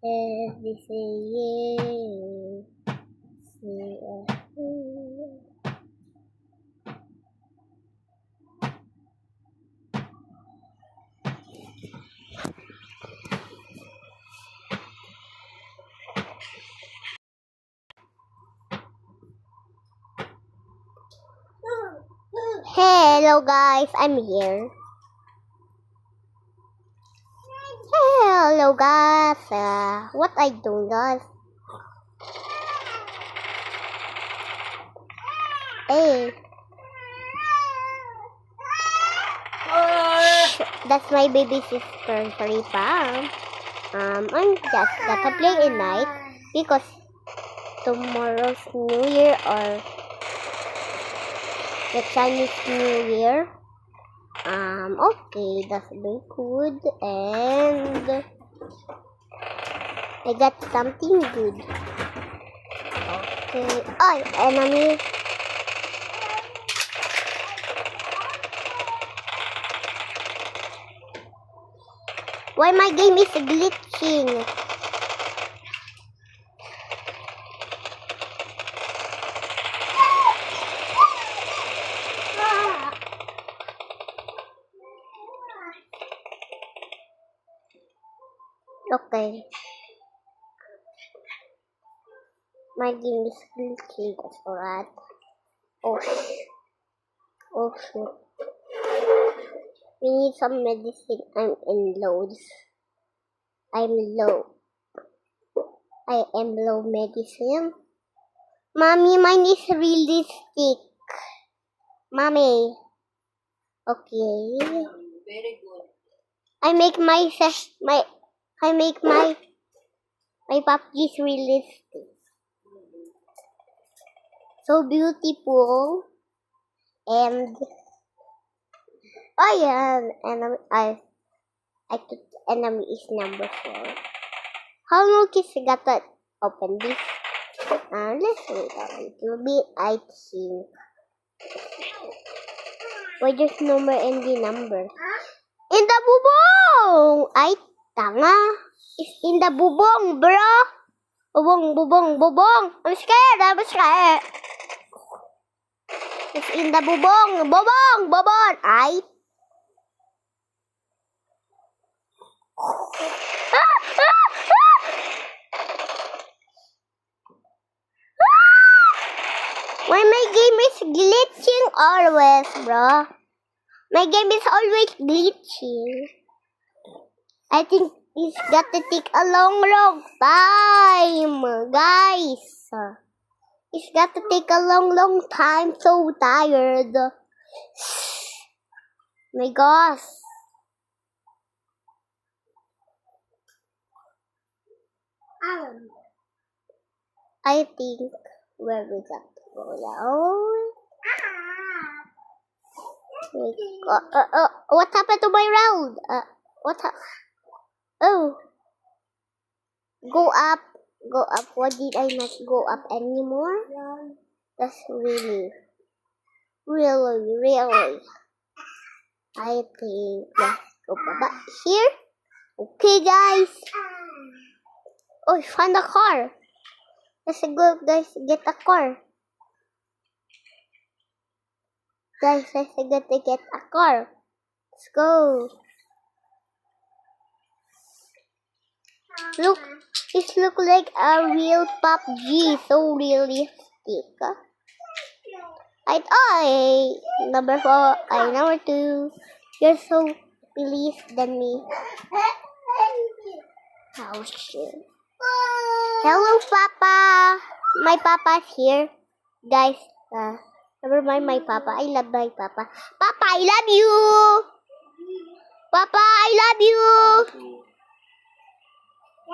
Every say yeah. Hello guys, I'm here. Hello guys, what I do guys? Hey, that's my baby sister, sorry pa. I'm just gonna play a night because tomorrow's New Year or the Chinese New Year. Okay, that's very good, and I got something good. Okay, oh, enemy. Why my game is glitching? Okay. My game is glitching, that's alright. Oh shoot. We need some medicine. I'm in loads. I'm low. I am low medicine. Mommy, mine is really thick. Mommy. Okay. Very good. I make my puppies realistic. So beautiful. And oh yeah, enemy I took enemy is number 4. How long is gotta open this? Let's wait a little bit, I think. Why there's no more in the number? In the bubong! Ay, tanga. It's in the bubong, bro. Bubong. I'm scared. It's in the bubong. Bubong. Ay. Why my game is glitching always, bro? My game is always glitching. I think it's got to take a long time, guys. It's got to take a long time. So tired. My gosh. I think where we got to go now. What happened to my round? Oh, go up. Why did I not go up anymore? That's really. I think let's go back here. Okay, guys. Oh, I found a car. Let's go, guys. Get a car. Guys, let's go to get a car. Let's go. Look, it looks like a real PUBG. So realistic. Number 4. Number 2. You're so pleased than me. Oh shit. Hello, Papa. My Papa's here. Guys, never mind my Papa. I love my Papa. Papa, I love you. Papa, I love you.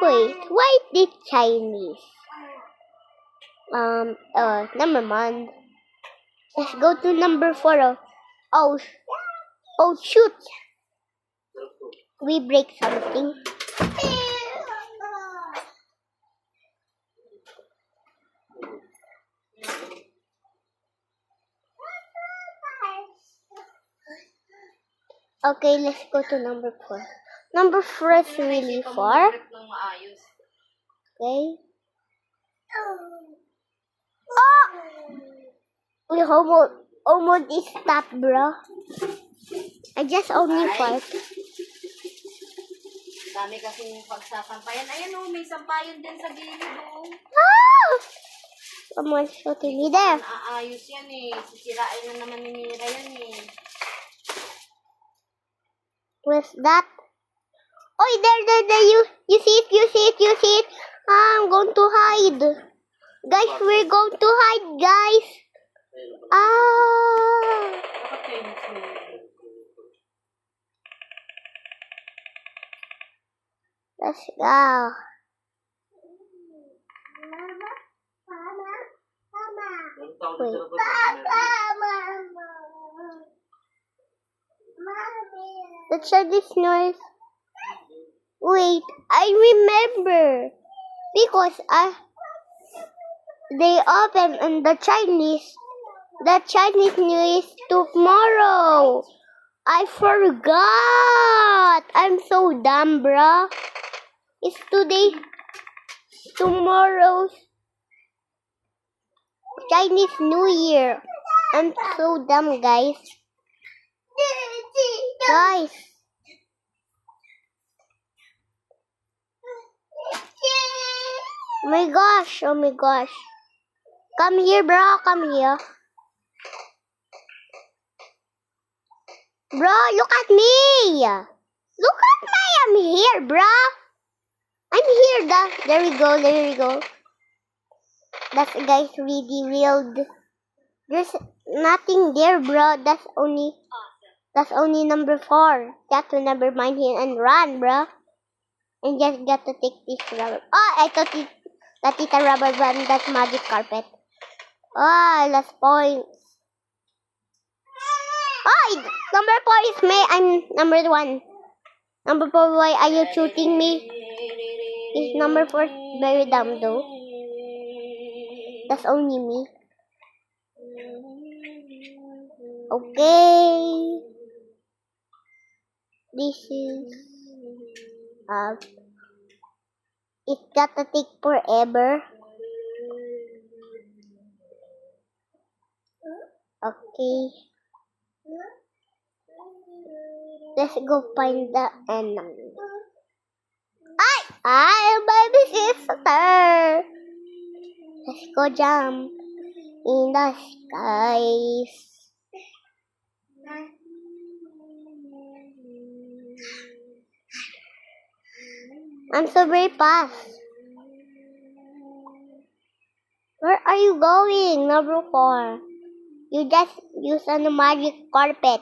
Wait, why the Chinese? Never mind. Let's go to number 4. Oh shoot. We break something. Okay, let's go to number 4. Number 4 is really far. Okay. Oh! We almost is stop, bro. I just only part. Dami kasing pagsasampayan. Ayan o, may sampayan din sa gilid o. Ah! Someone's shooting me there. Aayos yan eh. Sisirain na naman ni Mira yan eh. What's that? Oh, there. You see it. I'm going to hide. Guys, we're going to hide, guys. Ah! Let's go. Wait. The Chinese noise. Wait, I remember. Because they open in the Chinese New Year's tomorrow. I forgot. I'm so dumb, bruh. It's tomorrow's Chinese New Year. I'm so dumb, guys. Guys. Oh my gosh. Come here, bro. Come here. Bro, look at me. Look at me. I'm here, bro. I'm here. There we go. That's, guys, really weird. There's nothing there, bro. That's only number 4. Got to never mind him and run, bro. And just got to take this rubber. Oh, I thought that is a rubber band. That's magic carpet. Oh, last points. Oh, number 4 is me. I'm number 1. Number 4, why are you shooting me? Is number 4 very dumb though? That's only me. Okay. This is it gotta take forever. Okay. Let's go find the enemy. I'm baby sister. Let's go jump in the skies. I'm so very fast. Where are you going, number 4? You just use a magic carpet.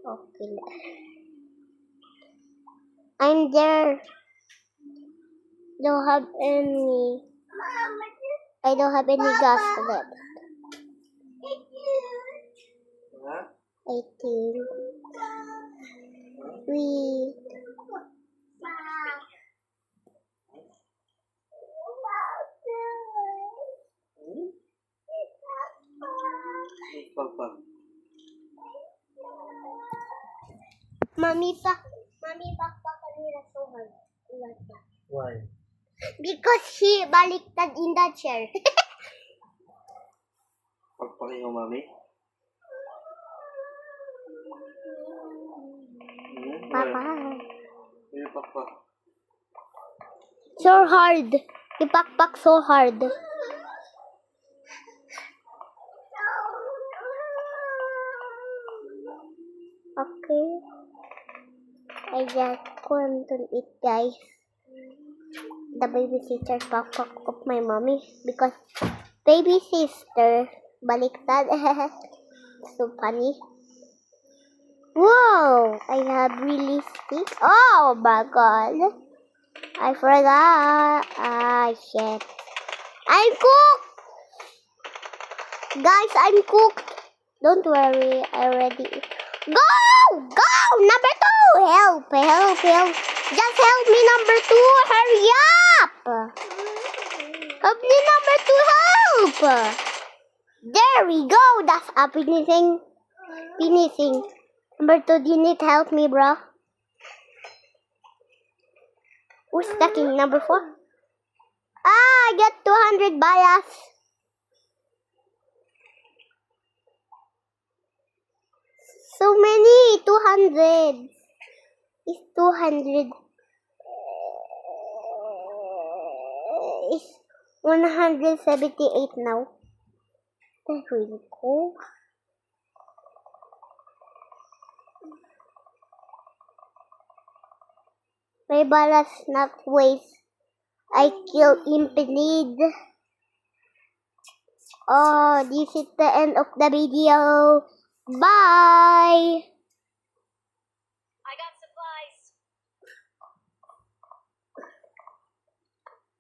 Okay. I'm there. I don't have any gas left. I think we Mommy Papa kanina so hard. Why? Because he baliktad in the chair. Pagpaki mo, mami? Papa. Yung pakpak. So hard. Ipakpak so hard. Okay. I just want to eat, guys. The babysitter pakpak of my mommy. Because baby sister baliktad. So funny. Whoa! I have really stick. Oh my god. I forgot. Ah, shit. I'm cooked! Guys, I'm cooked. Don't worry. I already... Go! Go! Number 2! Help! Just help me, number 2. Hurry up! Help me, number 2. Help! There we go. That's amazing. finishing. Number 2, do you need help me, bro? Who's stacking? Number 4? I got 200 bias. So many, 200. It's 200. It's 178 now. There we go. My balas not waste. I kill Impelid. Oh, this is the end of the video. Bye!